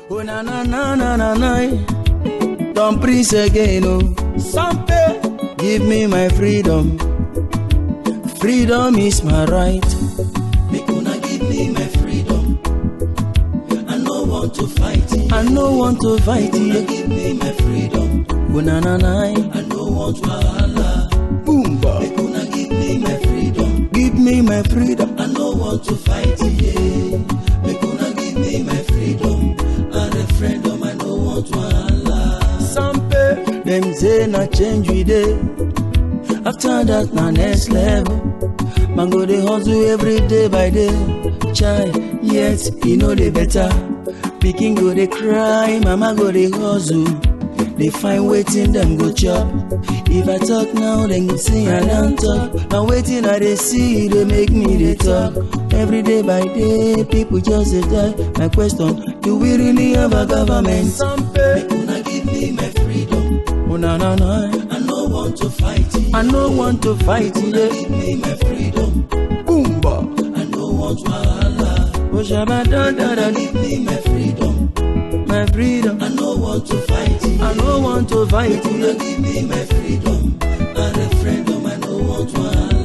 Oh na na na na na na. Don't preach again, oh. Sampe, give me my freedom. Freedom is my right. Make una give me my freedom. I no want to fight it. I no want to fight it. Give me my freedom. Oh na na na. I no want wahala. Boomba. Make una give me my freedom. Give me my freedom. I no want to fight it. Yeah. Make una give me my freedom. A referendum. I no want wahala. Sampe, them say na change we dey. After that na next level. Man go dey hustle every day by day. Chai, yet e no dey better. Pikin go dey cry, mama go dey hustle. They find waiting them go chop. If I talk now, then go say I don't talk. And waiting I they see, they make me they talk. Every day by day, people just dey die. My question, do we really have a government? Make una give me my freedom. Oh na na na. I no want to fight it. I no want to fight it. Give me my freedom. Boomba. I no want wahala. Oh shabba da da da. Give me my freedom. My freedom. I no want to fight it. I no want to fight it. Give me my freedom. A referendum. I no want wahala.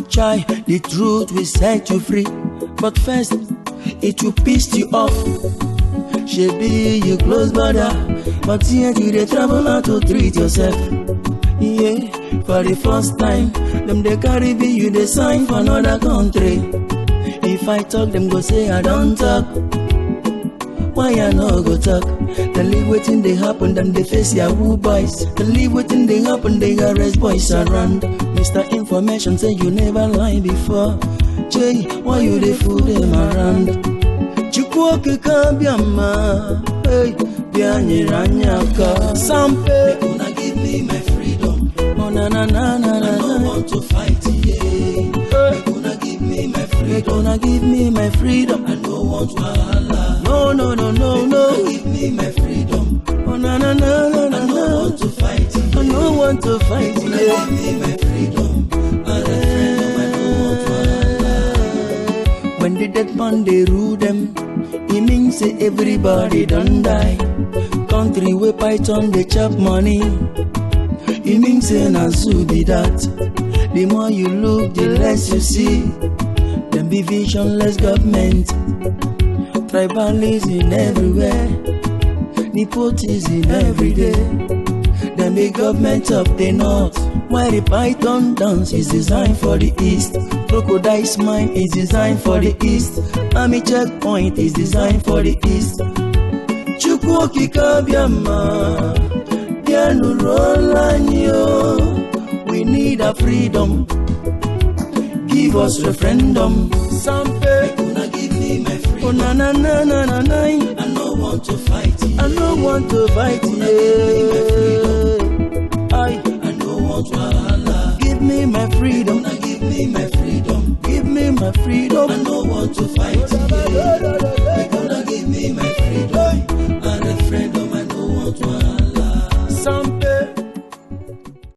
Try the truth will set you free, but first it will piss you off. Shebi you close border, but yet you dey travel out to treat yourself. Yeah, for the first time, them they carry be you dey sign for another country. If I talk, them go say I don't talk. Why I no go talk? They leave waiting they happen, them they face Yahoo boys. They leave waiting they happen, they arrest boys around. Mr. Information say you never lie before. Jay, why you they fool them around? Chukwoke kabiama, hey, bianye ranyaka. Sampe, una give me my freedom. Oh na na na na na. I don't want to fight it. Yeah. Una give me my freedom. Una give me my freedom. I don't want wahala. No no no no no. Give me my freedom. Oh na na na na na. I don't want to fight it. I don't want to fight Una it. give me my freedom. A referendum. I don't want wahala. When the dead man they rule them, it means say everybody done die. Country where python they chop money, it means say na zoo be that. The more you look, the less you see. Them be visionless government, tribalism everywhere, nepotism every day. Them be government of the north, while the python dance is designed for the east. Crocodile's mind is designed for the east. Army checkpoint is designed for the east. Chukwoke kabiama, bianu rolanyo. We need a freedom. Give us referendum. Sampe, Una give me my freedom. oh na na na na na na. I no want to fight it. I no want to fight Una give me my freedom. it. I no want wahala.